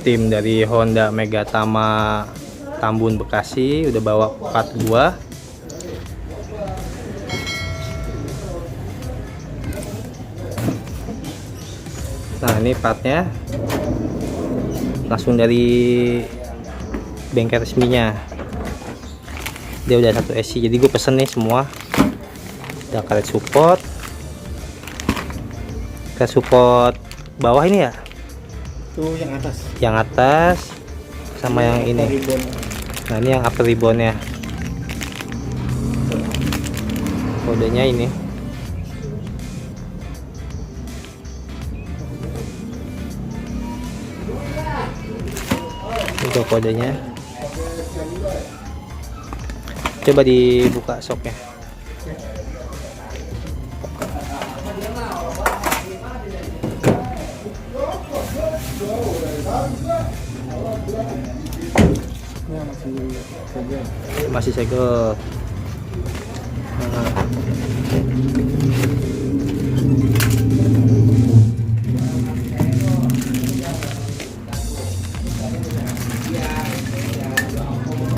tim dari Honda Megatama Tambun Bekasi udah bawa part gua. Nah, ini partnya langsung dari bengkel resminya. Dia udah satu SC, jadi gue pesen nih semua. Ada karet support bawah ini ya, tuh yang atas, sama yang ini. Nah, ini yang upper ribbonnya, kodenya ini. Itu kodenya. Coba dibuka soknya. Masih segel.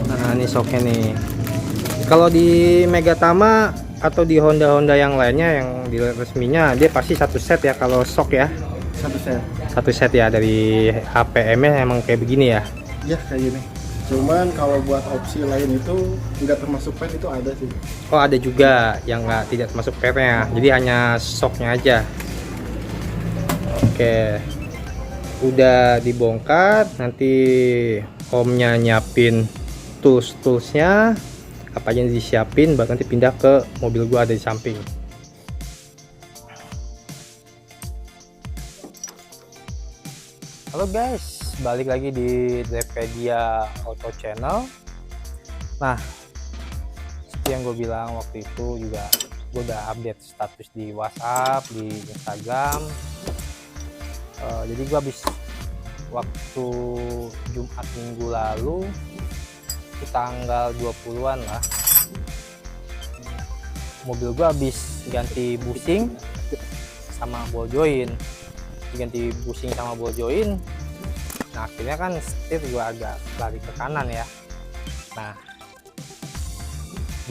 Nah, ini soknya nih. Kalau di Megatama atau di Honda yang lainnya yang di resminya, dia pasti satu set ya kalau sok ya. Satu set ya, dari HPM-nya emang kayak begini ya. Ya kayak gini. Cuman kalau buat opsi lain itu nggak termasuk pad, itu ada sih. Oh, ada juga yang tidak termasuk padnya, jadi hanya soknya aja. Oke, udah dibongkar, nanti omnya nyiapin toolsnya, apa aja yang disiapin, baru nanti pindah ke mobil gua ada di samping. Halo guys, balik lagi di Drivepedia Auto Channel. Nah, seperti yang gue bilang waktu itu juga, gue udah update status di WhatsApp, di Instagram. Jadi gue habis waktu Jumat minggu lalu, itu tanggal 20-an lah, mobil gue habis ganti bushing sama ball joint. Nah, akhirnya kan setir gue agak lari ke kanan ya. Nah,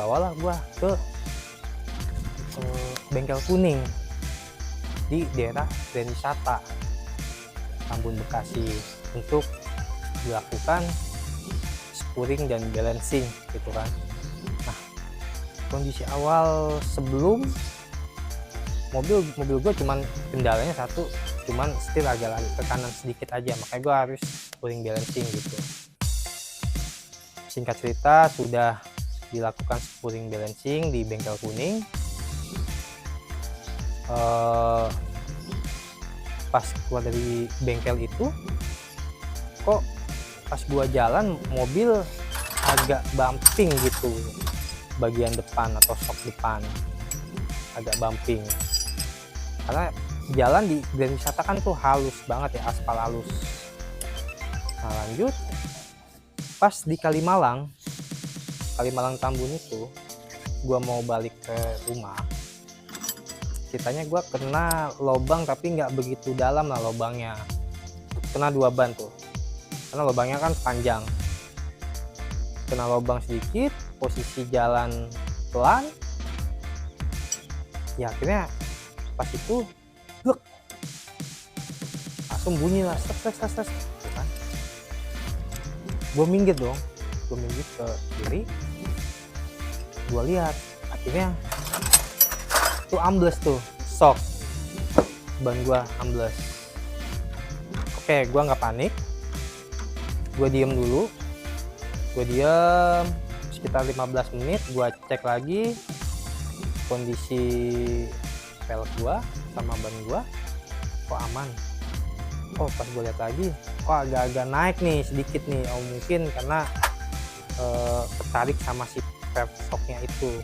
bawalah gue ke bengkel kuning di daerah Grand Wisata Tambun Bekasi untuk dilakukan spuring dan balancing gitu kan. Nah, kondisi awal sebelum mobil gue cuman kendalanya satu, cuman setir agak lari ke kanan sedikit aja, makanya gue harus spuring balancing gitu. Singkat cerita, sudah dilakukan spuring balancing di bengkel kuning. Pas keluar dari bengkel itu, kok pas gua jalan mobil agak bumping gitu, bagian depan atau sok depan agak bumping, karena jalan di Grand Wisata kan tuh halus banget ya, aspal halus. Nah, lanjut pas di Kalimalang Tambun itu, gua mau balik ke rumah, ceritanya gua kena lobang, tapi nggak begitu dalam lah lobangnya, kena 2 ban tuh, karena lobangnya kan panjang, kena lobang sedikit, posisi jalan pelan ya, akhirnya pas itu langsung bunyi lah, stres kan. Gue minggir dong, gue minggir ke kiri, gue lihat akhirnya tuh ambles tuh, shock, ban gue ambles. Oke, gue nggak panik, gue diem dulu, sekitar 15 menit, gue cek lagi kondisi pelek gue sama ban gue, kok aman. Oh, pas gue lihat lagi, kok agak-agak naik nih sedikit nih. Oh, mungkin karena tertarik sama si valve shocknya itu.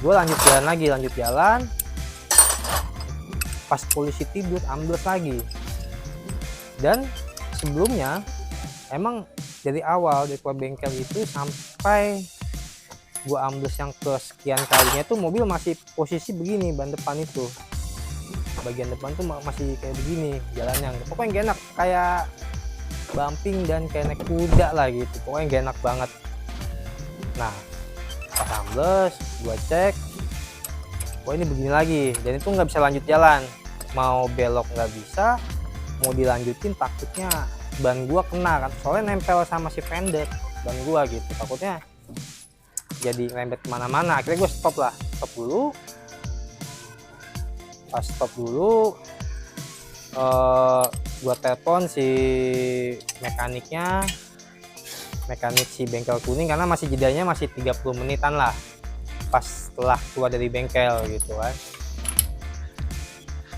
Gue lanjut jalan, pas polisi tidur ambles lagi. Dan sebelumnya emang dari awal, dari keluar bengkel itu sampai gue ambles yang kesekian kalinya itu, mobil masih posisi begini, ban depan itu, bagian depan tuh masih kayak begini jalannya, pokoknya gak enak, kayak bumping dan kayak naik kuda lah gitu, pokoknya gak enak banget. Nah pas ambles gua cek, oh ini begini lagi, dan itu nggak bisa lanjut jalan, mau belok nggak bisa, mau dilanjutin takutnya ban gua kena kan, soalnya nempel sama si fender ban gua gitu, takutnya jadi lembet kemana-mana. Akhirnya gue stop dulu. Pas stop dulu, gue telepon si mekanik si bengkel kuning, karena masih jedanya masih 30 menitan lah pas setelah keluar dari bengkel gitu kan.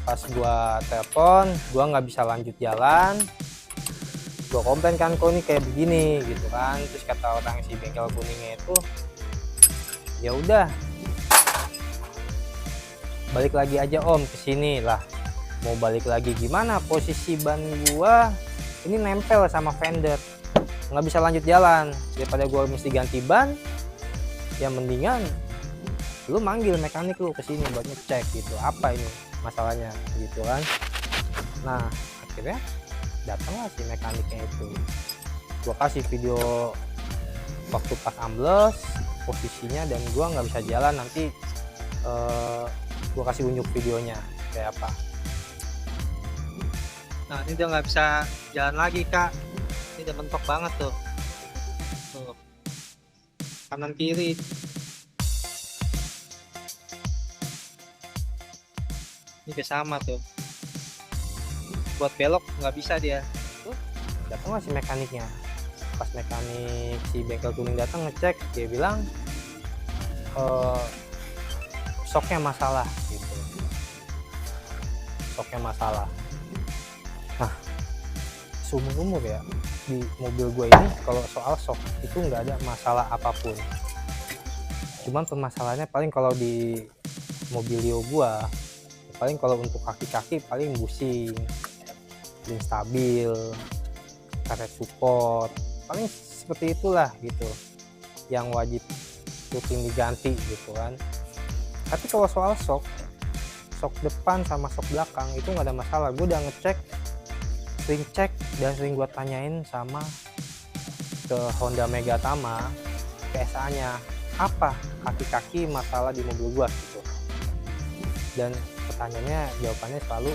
Pas gue telepon, gue nggak bisa lanjut jalan, gue komplain kan, kok ini kayak begini gitu kan. Terus kata orang si bengkel kuningnya itu, ya udah balik lagi aja om ke sini lah. Mau balik lagi gimana, posisi ban gua ini nempel sama fender, nggak bisa lanjut jalan. Daripada gua mesti ganti ban, ya mendingan lu manggil mekanik lu ke sini buat ngecek gitu, apa ini masalahnya gitu kan. Nah akhirnya datanglah si mekaniknya itu, gua kasih video waktu pas ambles posisinya, dan gua nggak bisa jalan. Nanti gua kasih unjuk videonya kayak apa. Nah ini udah nggak bisa jalan lagi kak, ini udah mentok banget tuh, kanan kiri. Ini udah sama tuh, buat belok nggak bisa dia. Tuh datanglah si mekaniknya. Pas mekanik si bengkel kuning datang ngecek, dia bilang shocknya masalah gitu, shocknya masalah. Nah seumur-umur ya di mobil gue ini kalau soal shock itu nggak ada masalah apapun, cuman permasalahannya paling kalau di mobilio gue, paling kalau untuk kaki-kaki paling busing, paling stabil, karet support, paling seperti itulah gitu yang wajib rutin diganti gitu kan. Tapi kalau soal shock depan sama shock belakang itu nggak ada masalah. Gue udah ngecek, sering cek dan sering gue tanyain sama ke Honda Megatama, PSA nya apa kaki-kaki masalah di mobil gue gitu. Dan pertanyaannya, jawabannya selalu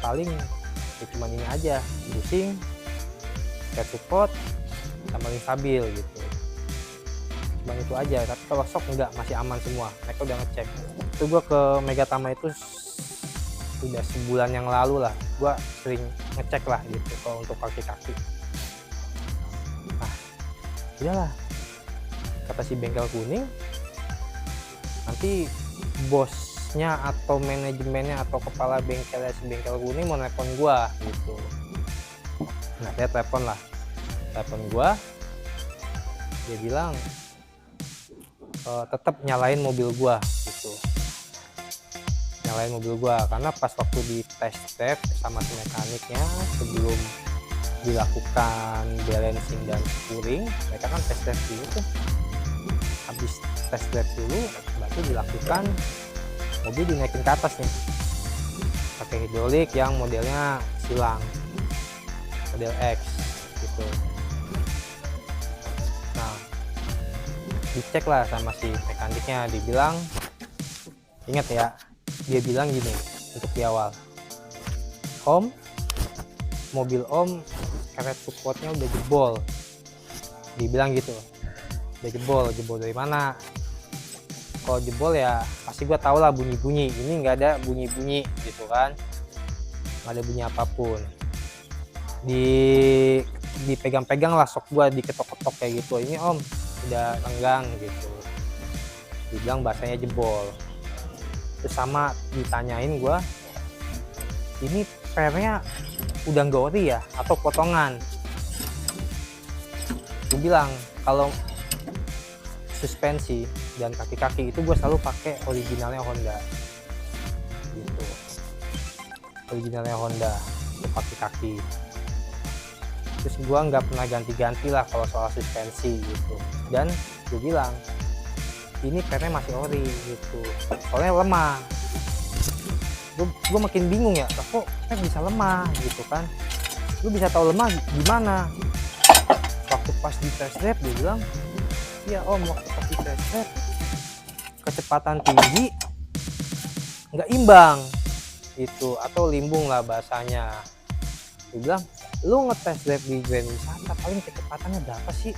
paling ya cuma ini aja, busing, karet support, sama ring stabil gitu, cuma itu aja. Tapi kalau shock enggak, masih aman semua, mereka udah ngecek. Itu gue ke Megatama itu udah sebulan yang lalu lah, gue sering ngecek lah gitu kalau untuk kaki-kaki. Nah udahlah, kata si bengkel kuning, nanti bosnya atau manajemennya atau kepala bengkelnya si bengkel kuning mau nelpon gua gitu. Nah dia telepon gua, dia bilang tetap nyalain mobil gua gitu, nyalain mobil gua, karena pas waktu di test drive sama si mekaniknya sebelum dilakukan balancing dan spuring, mereka kan test drive dulu tuh. Habis test drive dulu baru dilakukan mobil dinaikin ke atas nih pakai hidrolik yang modelnya silang, model X gitu. Nah dicek lah sama si mekaniknya, dibilang, ingat ya, dia bilang gini untuk di awal, om, mobil om karet supportnya udah jebol, dibilang gitu. Udah jebol dari mana? Kalau jebol ya pasti gue tau lah bunyi-bunyi, ini nggak ada bunyi-bunyi gitu kan, nggak ada bunyi apapun. Dipegang-pegang lah sok gue, diketok-ketok kayak gitu, ini om udah lenggang gitu, dibilang bahasanya jebol. Terus sama ditanyain gue, ini pernya udah nggak ori ya atau potongan? Gue bilang kalau suspensi dan kaki-kaki itu gue selalu pakai originalnya Honda gitu, originalnya Honda untuk kaki-kaki. Terus gue nggak pernah ganti-ganti lah kalau soal suspensi gitu. Dan gue bilang ini pernya masih ori gitu, soalnya lemah. Gue makin bingung ya, kok per bisa lemah gitu kan. lu bisa tahu lemah gimana? Waktu pas di test drive dia bilang, iya om, waktu pas di test drive kecepatan tinggi nggak imbang itu, atau limbung lah bahasanya. Dia bilang, lu ngetes drive di Grand Wisata paling kecepatannya berapa sih?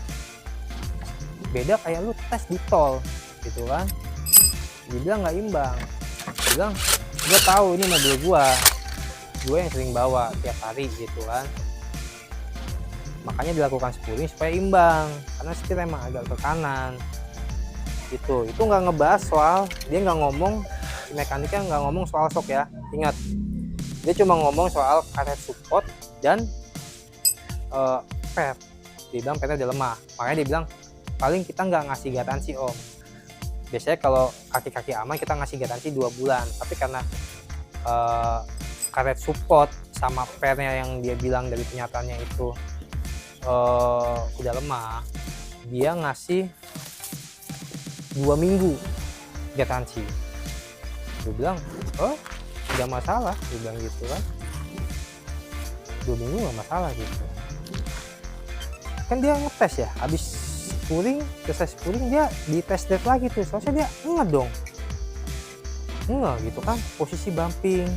Beda kayak lu tes di tol gitu kan. Dia bilang nggak imbang. Dia bilang, gue tahu ini mobil gue yang sering bawa tiap hari gitu kan, makanya dilakukan spooling supaya imbang, karena setir emang agak ke kanan gitu. Itu nggak ngebahas soal, dia nggak ngomong, mekaniknya nggak ngomong soal shock ya, ingat, dia cuma ngomong soal karet support dan pad. Dia bilang padnya udah lemah, makanya dia bilang paling kita nggak ngasih garansi om. Biasanya kalau kaki-kaki aman kita ngasih garansi 2 bulan, tapi karena karet support sama pairnya yang dia bilang dari penyataannya itu udah lemah, dia ngasih 2 minggu garansi. Gue bilang, oh nggak masalah, dia bilang gitu kan, 2 minggu nggak masalah gitu kan. Dia ngetes ya, habis spooling, selesai spooling dia di test drive lagi tuh, soalnya dia dong gitu kan, posisi bumping,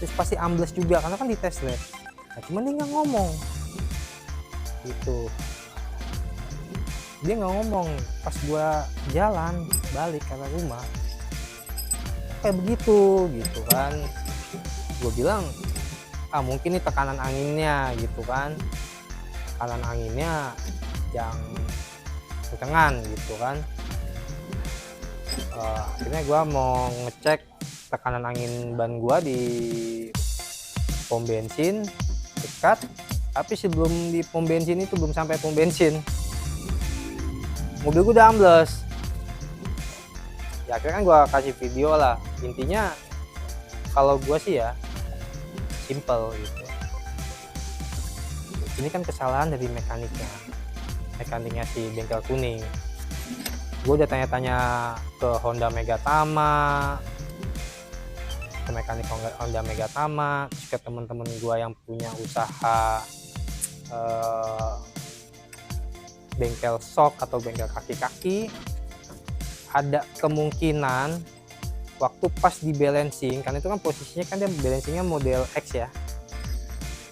terus pasti ambles juga karena kan di test drive. Nah, cuman dia nggak ngomong gitu, dia nggak ngomong. Pas gua jalan balik ke rumah kayak begitu gitu kan, gue bilang mungkin ini tekanan anginnya gitu kan, tekanan anginnya yang kencengan gitu kan. Akhirnya gue mau ngecek tekanan angin ban gue di pom bensin dekat, tapi sebelum di pom bensin itu, belum sampai pom bensin, mobil gue udah ambles. Ya akhirnya kan gue kasih video lah, intinya kalau gue sih ya simple gitu, ini kan kesalahan dari mekaniknya si bengkel kuning. Gue udah tanya-tanya ke Honda Megatama, ke mekanik Honda Megatama, ke temen-temen gue yang punya usaha bengkel sok atau bengkel kaki-kaki. Ada kemungkinan waktu pas di balancing, kan itu kan posisinya kan dia balancingnya model X ya,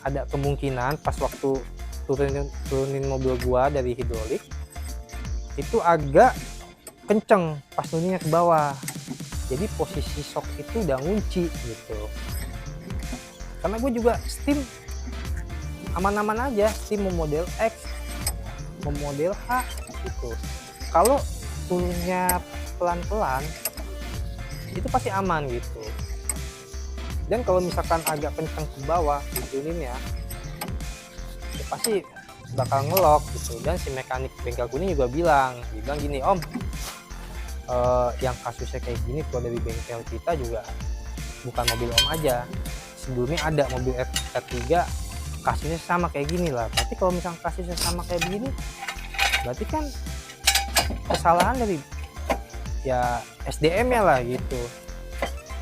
ada kemungkinan pas waktu turunin mobil gua dari hidrolik itu agak kenceng pas turuninnya ke bawah, jadi posisi shock itu udah ngunci gitu. Karena gue juga steam aman-aman aja, steam mau model X mau model H gitu, kalau turunnya pelan-pelan itu pasti aman gitu. Dan kalau misalkan agak kenceng ke bawah turuninnya ya pasti bakal ngelok gitu. Dan si mekanik bengkel kuning juga bilang, dia bilang gini, om, yang kasusnya kayak gini kalau dari bengkel kita juga bukan mobil om aja, sebelumnya ada mobil R3 kasusnya sama kayak gini lah. Berarti kalau misalkan kasusnya sama kayak begini, berarti kan kesalahan dari ya SDM-nya lah gitu,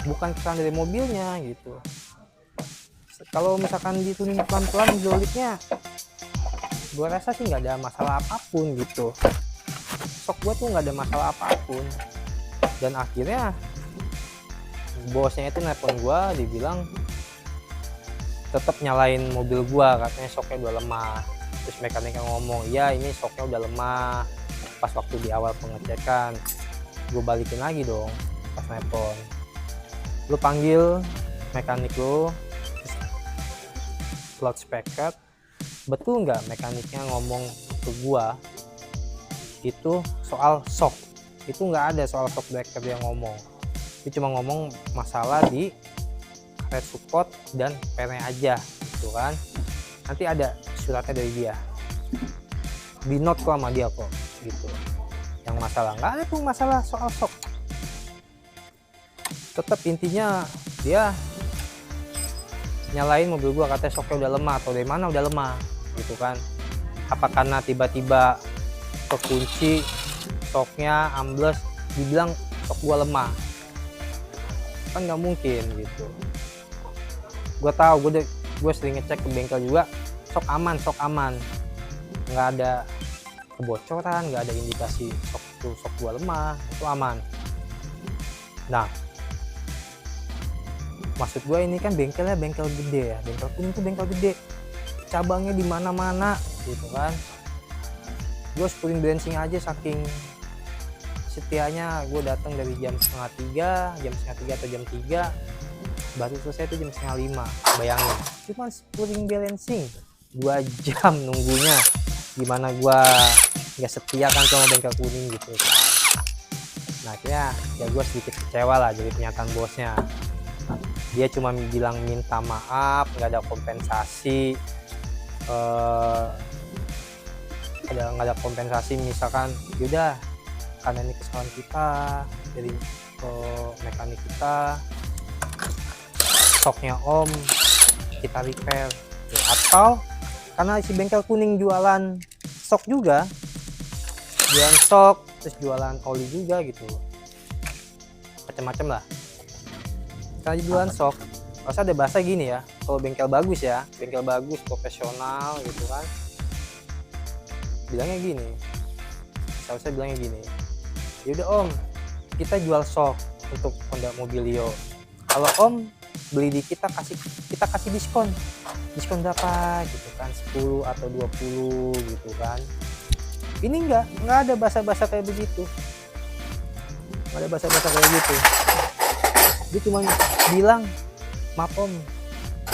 bukan kesalahan dari mobilnya gitu. Kalau misalkan dituning pelan-pelan hidroliknya, gue rasa sih nggak ada masalah apapun gitu. Sok gue tuh nggak ada masalah apapun. Dan akhirnya bosnya itu nelpon gue, dibilang tetap nyalain mobil gue, katanya soknya udah lemah. Terus mekaniknya ngomong, iya ini soknya udah lemah. Pas waktu di awal pengecekan, gue balikin lagi dong pas nelpon, lu panggil mekanik lu, loud speaker, betul nggak mekaniknya ngomong ke gua itu soal shock? Itu nggak ada soal shock breaker yang ngomong, dia cuma ngomong masalah di karet support dan pairnya aja gitu kan. Nanti ada suratnya dari dia, di note kok sama dia kok gitu. Yang masalah nggak ada tuh masalah soal shock. Tetap intinya dia nyalain mobil gua, katanya shocknya udah lemah, atau dari mana udah lemah gitu kan. Apa karena tiba-tiba kekunci shocknya ambles, dibilang shock gua lemah, kan nggak mungkin gitu. Gua tahu, gue sering ngecek ke bengkel juga, sok aman, nggak ada kebocoran, nggak ada indikasi sok gua lemah, itu aman. Nah, maksud gue ini kan bengkelnya bengkel gede ya, bengkel kuning tuh bengkel gede, cabangnya di mana-mana gitu kan. Gue spuring bensin aja saking setianya, gue datang dari jam setengah tiga atau jam 3, baru selesai itu jam setengah 5. Bayangin, cuman spuring bensin 2 jam nunggunya, gimana gue nggak setia kan sama bengkel kuning gitu kan. Nah akhirnya ya gue sedikit kecewa lah jadi pernyataan bosnya. Dia cuma bilang minta maaf, nggak ada kompensasi, nggak ada kompensasi. Misalkan yaudah karena ini kesalahan kita dari mekanik kita, stoknya om kita repair, atau karena si bengkel kuning jualan stok juga, jualan stok terus jualan oli juga gitu, macam-macam lah. Karena jualan sok, masa ada bahasa gini ya, kalau bengkel bagus ya, bengkel bagus, profesional gitu kan, bilangnya gini, saya bilangnya gini, yaudah om, kita jual sok untuk Honda Mobilio, kalau om beli di kita kasih diskon berapa gitu kan, 10 atau 20 gitu kan. Ini enggak ada bahasa-bahasa kayak begitu, nggak ada bahasa-bahasa kayak gitu. Dia cuma bilang, maaf om,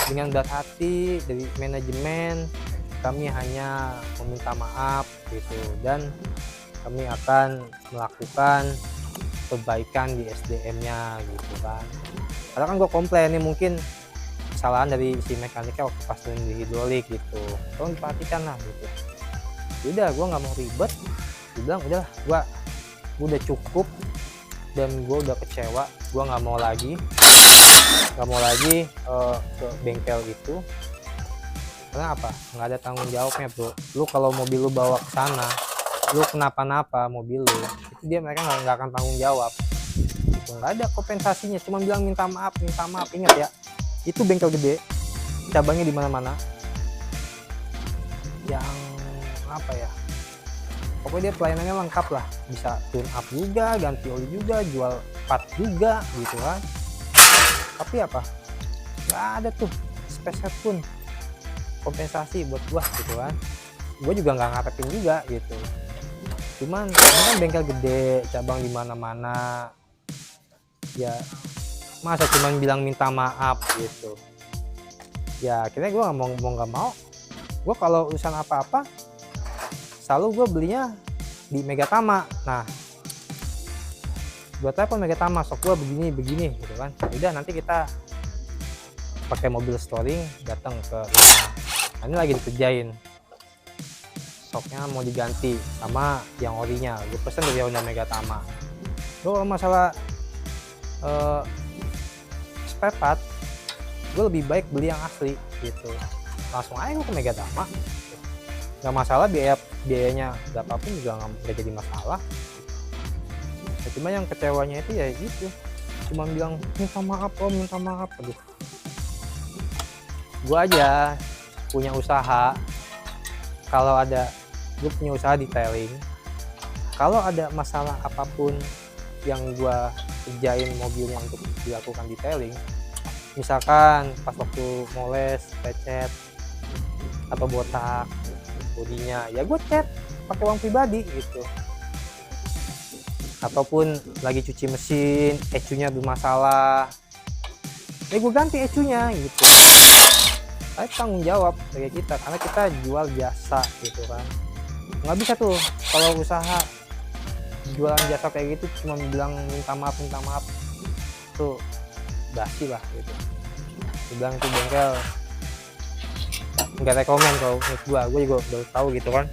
dengan berat hati dari manajemen kami hanya meminta maaf gitu, dan kami akan melakukan perbaikan di SDM-nya gitu kan. Karena kan gue komplain ini mungkin kesalahan dari si mekaniknya waktu pas di hidrolik gitu, tolong diperhatikan lah gitu. Udah, gue nggak mau ribet, dia bilang udahlah, gue udah cukup dan gue udah kecewa, gue nggak mau lagi ke bengkel itu. Karena apa? Nggak ada tanggung jawabnya bro. Lu kalau mobil lu bawa ke sana, lu kenapa-napa mobil lu, itu mereka nggak akan tanggung jawab. Itu nggak ada kompensasinya, cuma bilang minta maaf. Ingat ya, itu bengkel gede, cabangnya di mana-mana. Yang apa ya? Pokoknya dia pelayanannya lengkap lah, bisa tune up juga, ganti oli juga, jual part juga gitu kan. Tapi apa? Nggak ada tuh spesial pun kompensasi buat gua gitu kan. Gua juga nggak ngarepin juga gitu. Cuman ini kan bengkel gede, cabang di mana-mana. Ya masa cuman bilang minta maaf gitu. Ya akhirnya gua nggak mau. Gua kalau urusan apa-apa selalu gue belinya di Megatama. Nah, gue telepon Megatama, sok gue begini gitu kan. Udah, nanti kita pakai mobil storing datang ke rumah. Nah, ini lagi dikerjain, soknya mau diganti sama yang orinya, gue pesen dari Honda Megatama. Gue kalau masalah spare part, gue lebih baik beli yang asli gitu, langsung aja gue ke Megatama. Nggak masalah, biayanya berapapun juga nggak jadi masalah. Ya, cuma yang kecewanya itu ya gitu, cuma bilang minta maaf om, minta maaf. Aduh, gue aja punya usaha, kalau ada gue punya usaha detailing, kalau ada masalah apapun yang gue kerjain mobilnya untuk dilakukan detailing, misalkan pas waktu moles, lecet atau botak bodinya, ya gue cat pakai uang pribadi gitu. Ataupun lagi cuci mesin, ecunya bermasalah, ya gue ganti ecunya gitu. Saya tanggung jawab kayak kita, karena kita jual jasa gitu kan. Nggak bisa tuh kalau usaha jualan jasa kayak gitu cuma bilang minta maaf tuh basi lah gitu. Dibilang itu bengkel nggak rekomen kalau menurut gue juga baru tahu gitu kan.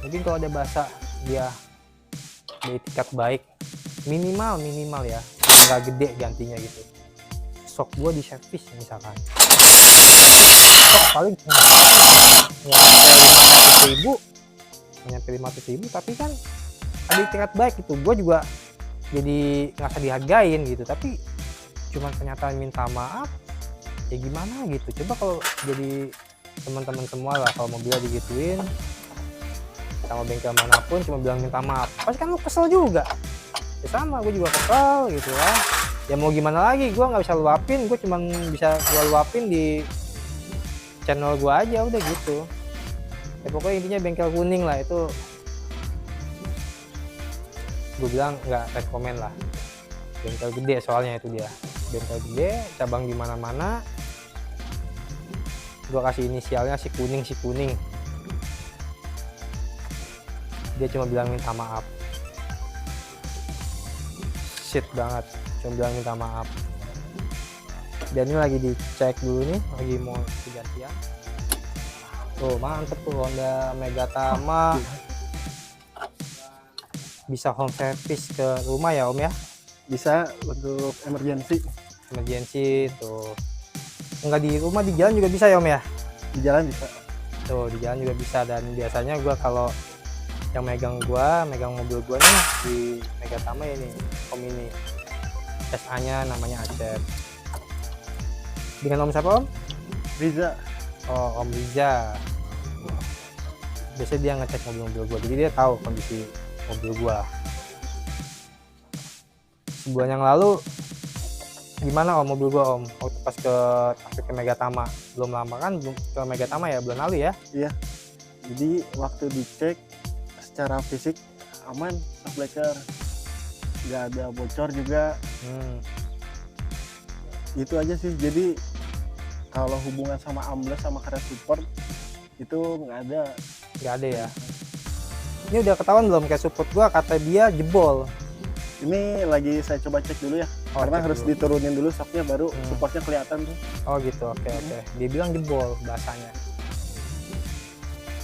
Mungkin kalau ada bahasa dia etikat baik, minimal ya, nggak gede gantinya gitu. Sok gue di servis misalkan, sok paling ya 500.000, tapi kan ada etikat baik gitu. Gue juga jadi ngerasa dihargain gitu, tapi cuman pernyataan minta maaf ya gimana gitu. Coba kalau jadi teman-teman semua lah kalau mobilnya digituin sama bengkel manapun cuma bilang minta maaf, pasti kan lu kesel juga. Ya sama, gue juga kesel gitu ya. Ya mau gimana lagi, gue nggak bisa luapin, gue cuma bisa gua luapin di channel gue aja, udah gitu. Ya pokoknya intinya bengkel kuning lah itu, gue bilang nggak rekomen lah. Bengkel gede soalnya itu dia, bengkel gede, cabang di mana-mana. Gue kasih inisialnya si kuning. Dia cuma bilang minta maaf. Shit banget, cuma bilang minta maaf. Dan ini lagi dicek dulu nih, lagi mau digantian. Tuh mantep tuh Honda Megatama. Bisa home service ke rumah ya Om ya? Bisa untuk emergency tuh. Enggak di rumah, di jalan juga bisa ya Om ya? di jalan bisa. Tuh di jalan juga bisa. Dan biasanya gua kalau yang megang mobil gua nih di Megatama ini Om ini, SA nya namanya Acep. Dengan Om siapa Om? Riza. Oh Om Riza. Biasanya dia ngecek mobil-mobil gua, jadi dia tahu kondisi mobil gua. Sebulan yang lalu gimana Om mobil gua Om waktu pas ke Megatama? Belum lama kan, belum ke Megatama ya, bulan lalu ya? Iya. Jadi waktu dicek secara fisik aman, shock breaker, nggak ada bocor juga. Itu aja sih. Jadi kalau hubungan sama ambles sama karet support itu nggak ada ya. Ini udah ketahuan belum kayak support gua, kata dia jebol. Ini lagi saya coba cek dulu ya, karena harus dulu diturunin dulu shocknya baru supportnya kelihatan tuh. Oh gitu, oke. Dia bilang jebol bahasanya.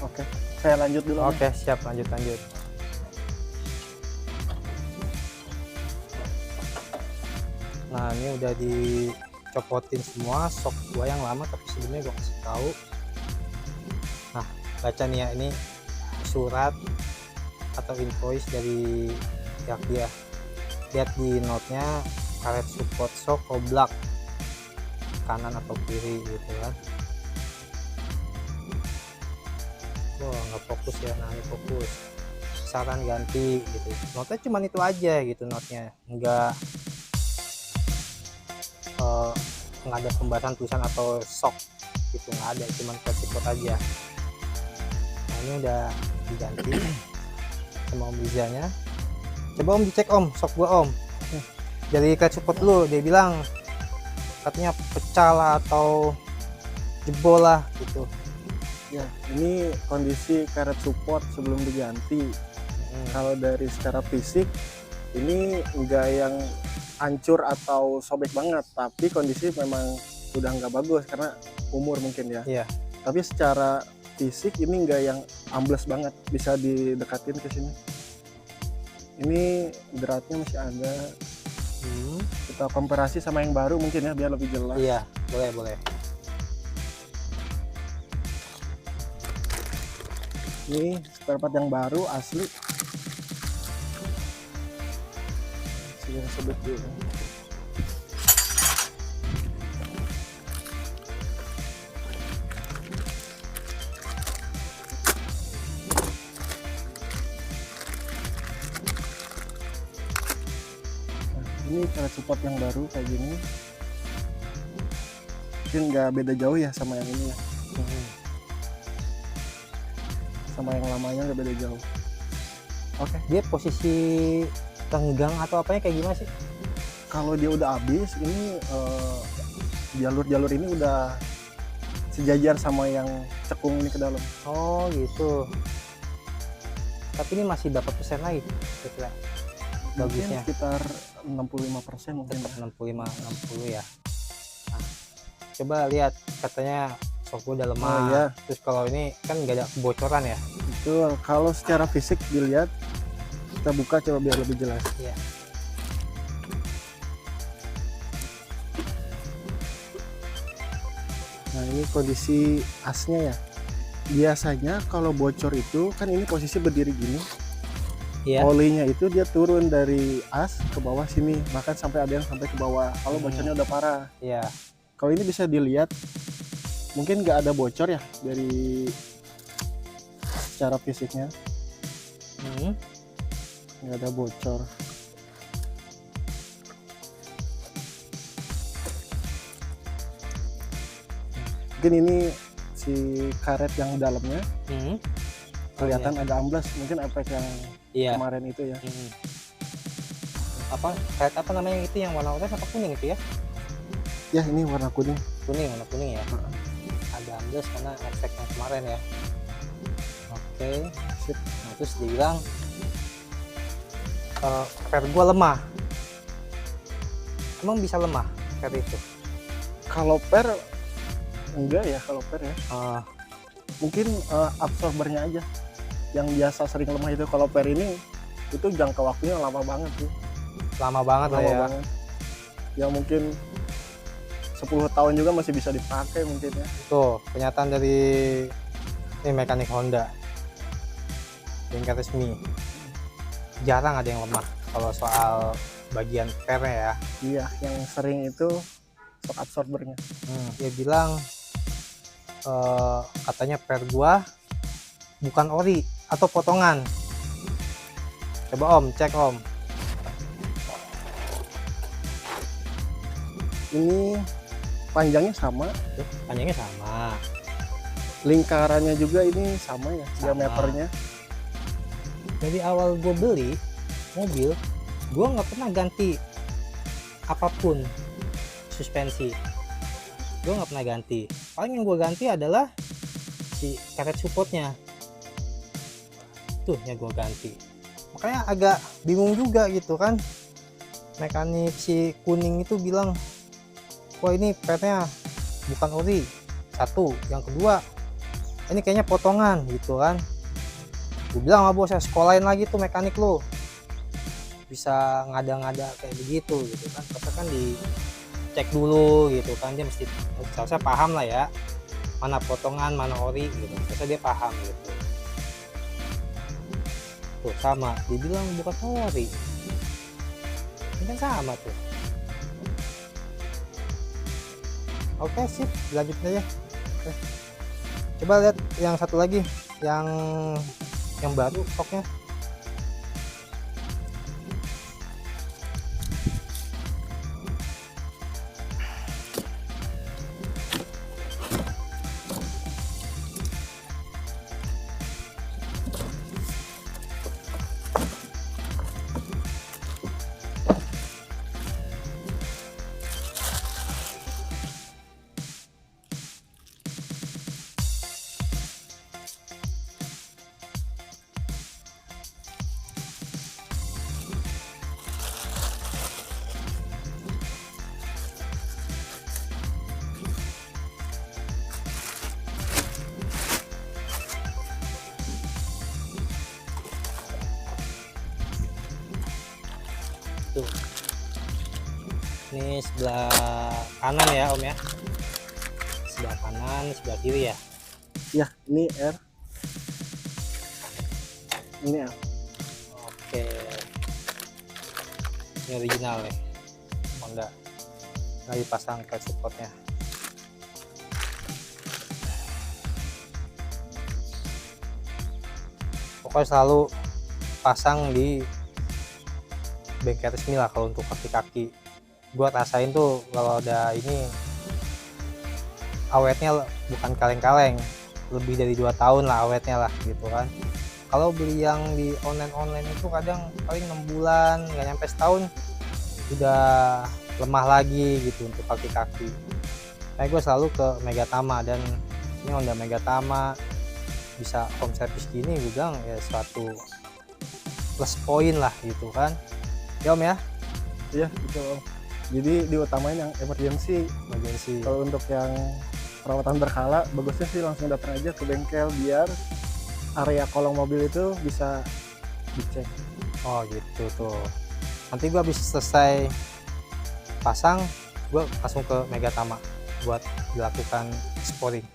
Oke, saya lanjut dulu. Oke, siap, lanjut. Nah ini udah dicopotin semua shock gua yang lama, tapi sebelumnya gua kasih tahu. Nah baca nih ya, ini surat atau invoice dari pihak dia. Lihat di note-nya, karet support shock oblak kanan atau kiri gitu kan. Wah nggak fokus ya, nah ini fokus. Saran ganti gitu. Note-nya cuma itu aja gitu, note-nya nggak ada pembahasan tulisan atau shock gitu, nggak ada, cuma karet support aja. Nah ini udah diganti sama Om Rizanya. Coba Om dicek Om shock gua Om, dari karet support dulu. Dia bilang katanya pecah lah atau jebol lah gitu. Ya, ini kondisi karet support sebelum diganti. Kalau dari secara fisik ini enggak yang hancur atau sobek banget, tapi kondisi memang udah nggak bagus karena umur mungkin ya. Iya. Tapi secara fisik ini enggak yang ambles banget, bisa didekatin ke sini. Ini dratnya masih ada. Kita komparasi sama yang baru mungkin ya, biar lebih jelas. Iya, boleh. Ini spare part yang baru asli. Saya sebut dulu. Ini karet support yang baru kayak gini, mungkin nggak beda jauh ya sama yang ini ya. Sama yang lamanya nggak beda jauh. Oke. Dia posisi tenggang atau apanya kayak gimana sih? Kalau dia udah habis, ini jalur-jalur ini udah sejajar sama yang cekung ini ke dalam. Oh gitu. Tapi ini masih dapat persen lagi kira-kira bagusnya. Mungkin sekitar 65% mungkin ya. 65-60 ya. Nah, coba lihat, katanya shock gua udah lemah. Oh, iya. Terus kalau ini kan nggak ada kebocoran ya. Betul. Kalau secara fisik dilihat, kita buka coba biar lebih jelas. Iya. Nah ini kondisi asnya ya. Biasanya kalau bocor itu kan ini posisi berdiri gini. Iya. Olinya itu dia turun dari as ke bawah sini, bahkan sampai ada yang sampai ke bawah kalau bocornya udah parah. Iya. Kalau ini bisa dilihat mungkin nggak ada bocor ya dari secara fisiknya, nggak ada bocor. Mungkin ini si karet yang dalamnya kelihatan agak amblas, mungkin efek yang kemarin itu ya. Apa karet apa namanya itu yang warna orange apa kuning itu ya? Ya ini warna kuning. Warna kuning ya. Agak amblas karena efek yang kemarin ya. Oke, sip. Nah, terus dibilang per gua lemah. Emang bisa lemah per itu? Kalau per enggak ya, kalau per ya. Mungkin absorbernya aja yang biasa sering lemah itu. Kalau per ini itu jangka waktunya lama banget sih. Lama banget lah ya. Banget. Ya mungkin 10 tahun juga masih bisa dipakai mungkin ya. Tuh, pernyataan dari ini mekanik Honda. Bengkel resmi. Jarang ada yang lemah kalau soal bagian pernya ya. Iya, yang sering itu shock absorbernya. Dia bilang katanya per gua bukan ori atau potongan. Coba Om, cek Om. Ini panjangnya sama. Panjangnya sama. Lingkarannya juga ini sama ya, diameternya. Dari awal gue beli mobil, gue nggak pernah ganti apapun suspensi. Gue nggak pernah ganti. Paling yang gue ganti adalah si karet supportnya. Tuh yang gue ganti. Makanya agak bingung juga gitu kan. Mekanik si kuning itu bilang, wah ini petnya bukan ori. Satu, yang kedua, ini kayaknya potongan gitu kan. Gue bilang sama bos, saya sekolahin lagi tuh mekanik lo, bisa ngada-ngada kayak begitu gitu kan. Terus kan dicek dulu gitu kan, dia mesti seharusnya paham lah ya mana potongan mana ori gitu, terus dia paham gitu. Tuh sama, dibilang bukan ori, ini kan sama tuh. Oke sip, lanjutin aja. Oke. Coba lihat yang satu lagi, yang baru stoknya. Tuh. Ini sebelah kanan ya Om ya. Sebelah kanan, sebelah kiri ya. Ya, ini R. Ini R. Oke. Ini original ya. Honda. Lagi pasang ke supportnya. Pokoknya selalu pasang di bengkel resmi lah kalau untuk kaki-kaki. Gua rasain tuh kalau ada ini awetnya bukan kaleng-kaleng, lebih dari 2 tahun lah awetnya lah gitu kan. Kalau beli yang di online itu kadang paling 6 bulan, nggak nyampe setahun udah lemah lagi gitu untuk kaki-kaki. Nah gue selalu ke Megatama, dan ini Honda Megatama bisa home service gini, gue bilang ya suatu plus poin lah gitu kan ya Om ya. Iya gitu Om, jadi diutamain yang emergency. Kalau untuk yang perawatan berkala, bagusnya sih langsung datang aja ke bengkel biar area kolong mobil itu bisa dicek. Oh gitu tuh, nanti gua habis selesai pasang gua langsung ke Megatama buat dilakukan sporing.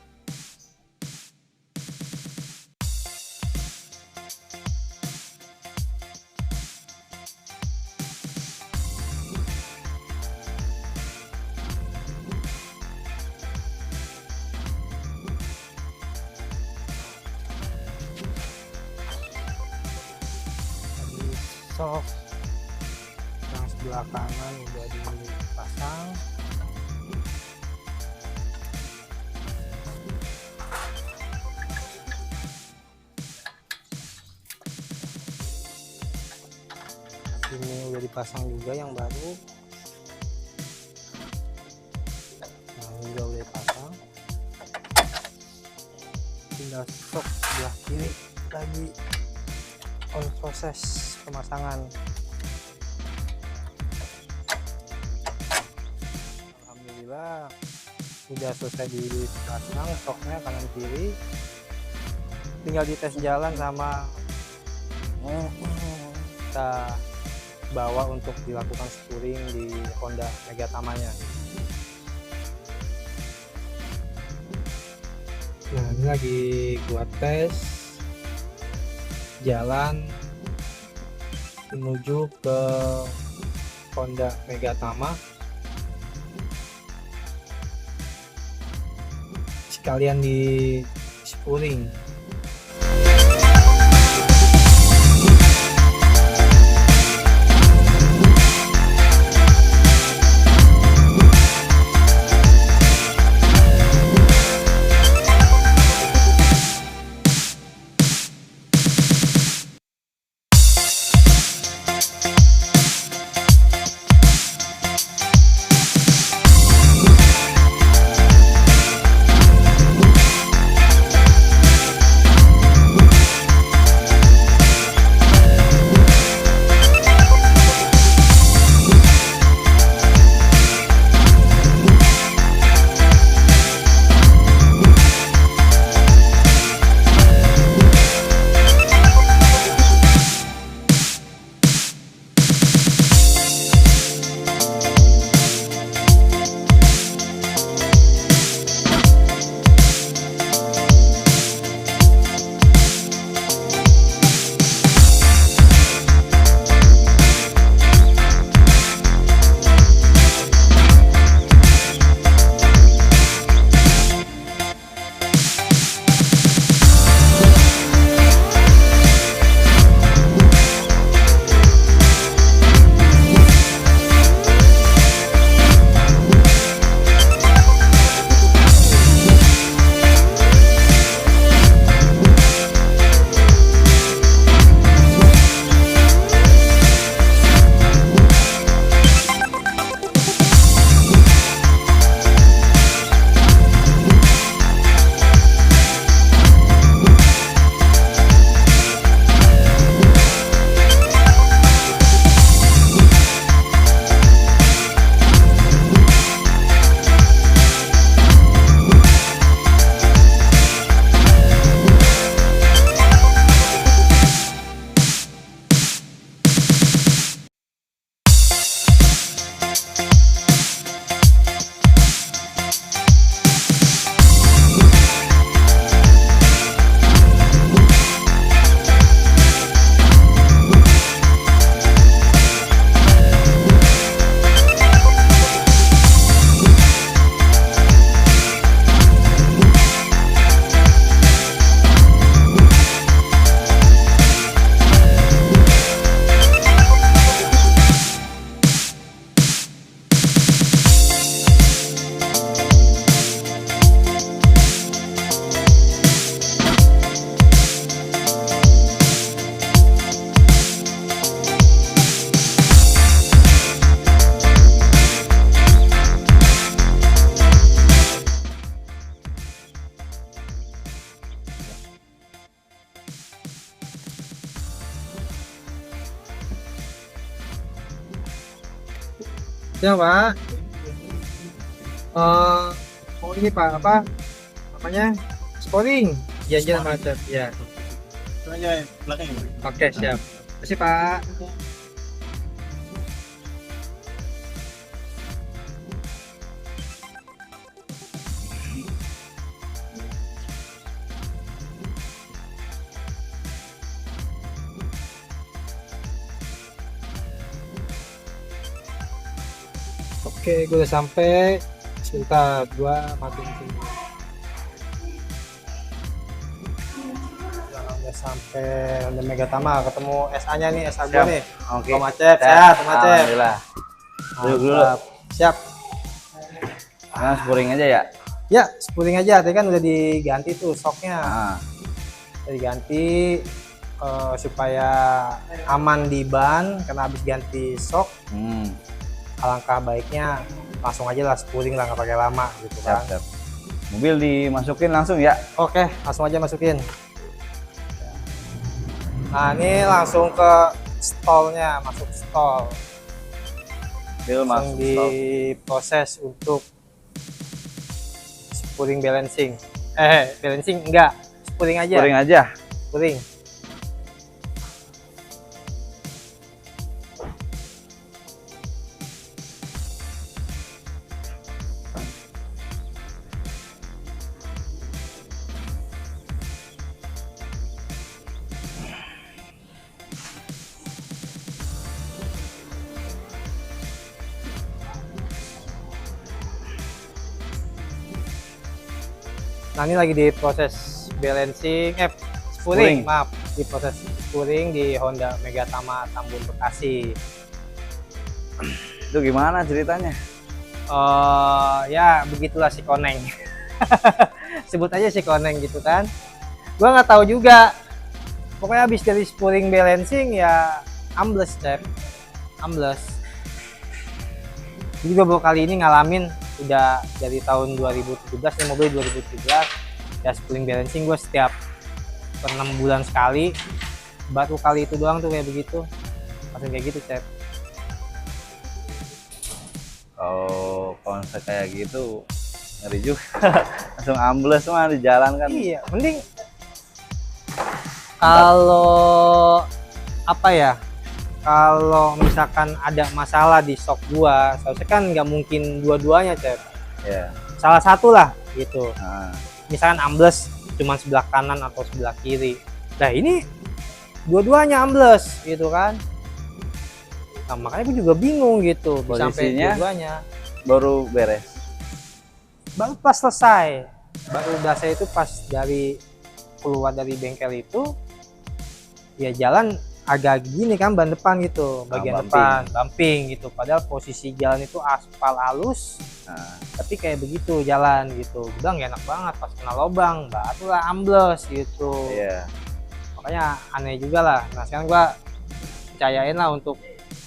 sok yang sebelah kanan udah dipasang. Ini udah dipasang juga yang baru. Nah, ini juga udah dipasang. Tinggal sok sebelah kiri lagi on proses pemasangan. Alhamdulillah udah selesai dipasang soknya kanan kiri, tinggal dites jalan sama kita bawa untuk dilakukan spuring di Honda Mega Tama-nya. Nah, ini lagi gua tes jalan menuju ke Honda Mega Tama, sekalian di spuring. Ya Pak, oh ini Pak, apa namanya, scoring janjian macet ya. Aja belakang. Oke siap, terima kasih Pak. Oke, gue udah sampai. Sebentar, gua matiin sini. Udah sampai. Oke, Honda Megatama ketemu SA-nya nih, SA gua Siap. nih. Oke. Om Acep, sehat Om Acep. Alhamdulillah. Duduk dulu. Mantap. Siap. Nah, spuring aja ya. Ya, spuring aja. Tadi kan udah diganti tuh soknya. Nah, Udah diganti supaya aman di ban karena habis ganti sok. Alangkah baiknya langsung aja lah spuring lah, nggak pakai lama gitu siap, kan. siap. Mobil dimasukin langsung ya. Oke, langsung aja masukin. Nah, ini langsung ke stallnya, masuk stall. Mobil Langsung masuk stop. diproses untuk spuring balancing. Balancing enggak, spuring aja. Spuring aja. Spuring. Nah, ini lagi diproses balancing, spuring, Spuring. maaf, diproses spuring di Honda Megatama Tambun Bekasi. Itu gimana ceritanya? Ya begitulah si Koneng. Sebut aja si Koneng gitu kan. Gua nggak tahu juga. Pokoknya habis dari spuring balancing ya ambles, Cep. Ambles. Juga baru kali ini ngalamin, udah dari tahun 2017 nih, mobil 2017 ya spuring balancing gue setiap per 6 bulan sekali, baru kali itu doang tuh kayak begitu, langsung kayak gitu, Cep. Kalau konsep kayak gitu ngeri juga. Langsung ambles mah di jalan kan. Iya, mending kalau apa ya, kalau misalkan ada masalah di sok gua, seharusnya kan nggak mungkin dua-duanya, Cep. Ya. Salah satu lah gitu. Nah, Misalkan ambles cuma sebelah kanan atau sebelah kiri. Nah, ini dua-duanya ambles gitu kan. Nah, makanya gue juga bingung gitu, bisa sampai Posisinya? dua-duanya. baru beres. Baru pas selesai, baru berasa itu pas dari keluar dari bengkel itu, ya jalan agak gini kan, ban depan gitu, bagian bumping. depan bumping gitu. Padahal posisi jalan itu aspal halus, Nah, tapi kayak begitu jalan gitu. Udah nggak enak banget, pas kena lubang barulah ambles gitu. iya. Makanya aneh juga lah. Nah, sekarang gua percayain lah untuk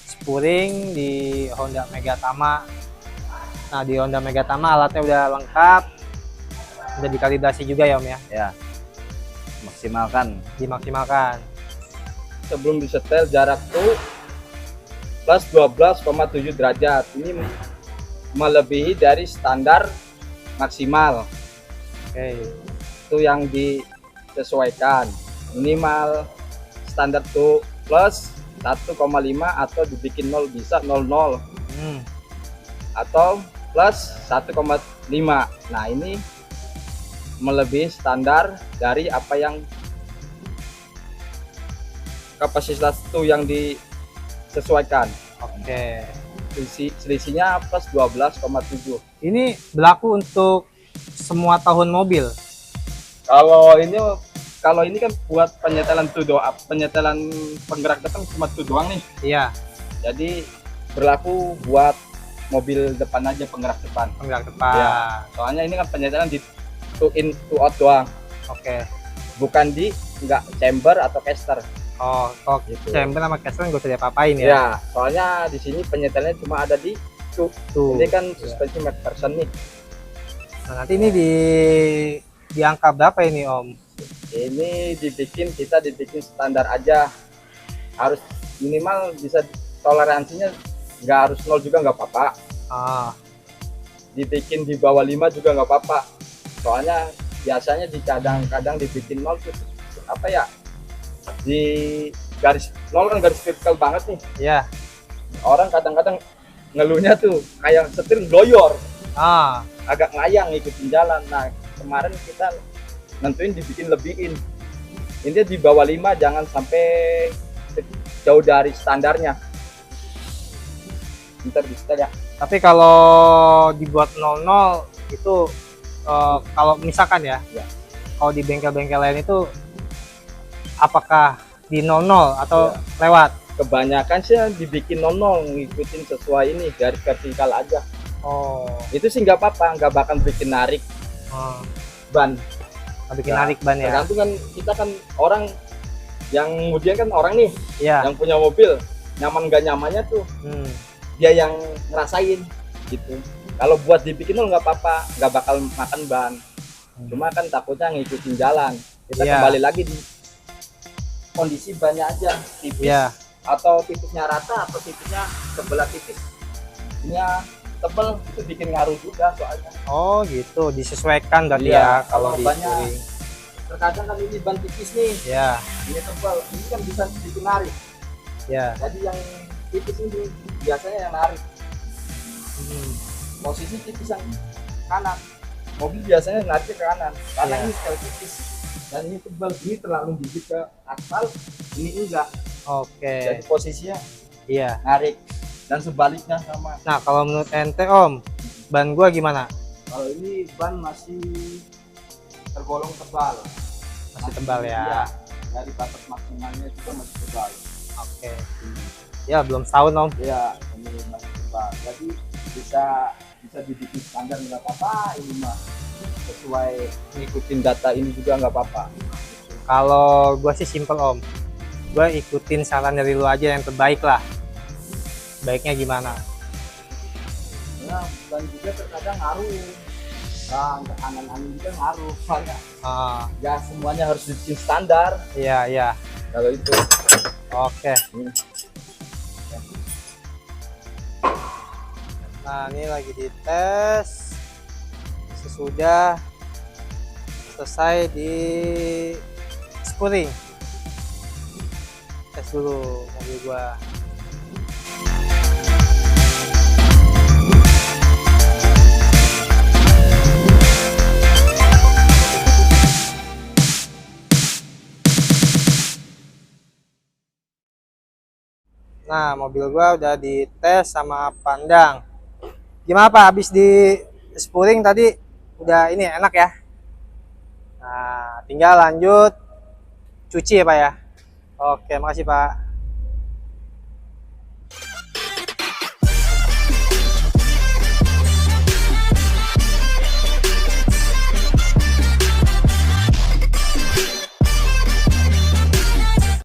spuring di Honda Megatama. Nah, di Honda Megatama alatnya udah lengkap, udah dikalibrasi juga ya Om ya, Ya. Maksimalkan. dimaksimalkan. Sebelum disetel jarak tuh plus 12,7 derajat. Ini melebihi dari standar maksimal. Oke. Itu yang disesuaikan. Minimal standar tuh plus 1,5 atau dibikin 0, bisa 00 atau plus 1,5. Nah, ini melebihi standar dari apa yang kapasitas itu yang disesuaikan. Oke. Selisihnya plus 12,7. Ini berlaku untuk semua tahun mobil. Kalau ini kan buat penyetelan tuh doang, penyetelan penggerak depan cuma tuh doang nih. Iya, Jadi berlaku buat mobil depan aja, penggerak depan. penggerak depan. Ya. Soalnya ini kan penyetelan di two in two out doang, Oke. bukan di nggak chamber atau caster. Oh, Gitu. chamber sama caster nggak usah diapa-apain ya. Ya, soalnya di sini penyetelannya cuma ada di two. Tuh. Ini kan suspensi McPherson nih. Nah, nanti ini di angka berapa ini Om? Ini kita dibikin standar aja, harus minimal bisa toleransinya nggak harus 0 juga nggak apa-apa, Ah, dibikin di bawah 5 juga nggak apa-apa. Soalnya biasanya di kadang-kadang dibikin 0 tuh apa ya, di garis 0 kan garis vertikal banget nih. ya. Orang kadang-kadang ngeluhnya tuh kayak setir gloyor, Ah, agak ngayang ngikutin jalan. Nah, kemarin kita nentuin dibikin lebihin, ini di bawah 5, jangan sampai jauh dari standarnya. Ntar di setel ya. tapi kalau dibuat 00 itu kalau misalkan ya, Ya. kalau di bengkel-bengkel lain itu apakah di 00 atau Iya. lewat? Kebanyakan sih dibikin 00, ngikutin sesuai ini garis vertikal aja. Oh, Itu sih nggak apa-apa, nggak bakal bikin narik oh. ban. Bikin Nah, narik ban ya? Tergantung kan, kita kan orang yang kemudian kan orang nih Iya. yang punya mobil, nyaman nggak nyamannya tuh Hmm. dia yang ngerasain gitu. Kalau buat dibikin nol nggak apa-apa, nggak bakal makan ban. Cuma kan takutnya ngikutin jalan. Kita Iya. kembali lagi di kondisi bannya aja, tipis Iya. atau tipisnya rata atau tipisnya sebelah tipis. Ini tebel, itu bikin ngaruh juga soalnya. Oh gitu, disesuaikan berarti Iya, ya kalau di bannya touring. terkadang kan ini ban tipis nih, Ya, ini tebal, ini kan bisa bikin narik. ya. Jadi yang tipis ini biasanya yang narik. Hmm. Posisi tipis yang kanan, mobil biasanya nariknya ke kanan karena Iya. ini sekali tipis dan ini tebal, ini terlalu dikit ke aspal, ini enggak. Oke. Jadi posisinya Iya. narik dan sebaliknya sama. Nah, kalau menurut ente Om, ban gua gimana? Kalau ini ban masih tergolong tebal, Masih tebal ya. Iya, dari batas maksimalnya juga masih tebal. Oke. Ya, belum setahun Om. Iya, ini masih tebal. Jadi bisa dibikin standar nggak apa-apa, ini mah sesuai ngikutin data ini juga nggak apa-apa. Kalau gua sih simple Om. Gua ikutin saran dari lu aja yang terbaik lah. Baiknya gimana? Ya, ban juga terkadang ngaruh. Nah, tekanan angin juga ngaruh. Makanya Ah, ya semuanya harus dibikin standar. iya, iya. Kalau itu. Oke. Hmm. Nah, ini lagi dites. Sesudah selesai di spuring. Tes dulu mobil gua. Nah, mobil gua udah dites sama Pandang. Gimana Pak? Habis di spuring tadi udah ini enak ya? Nah, tinggal lanjut cuci ya Pak ya? Oke, makasih Pak.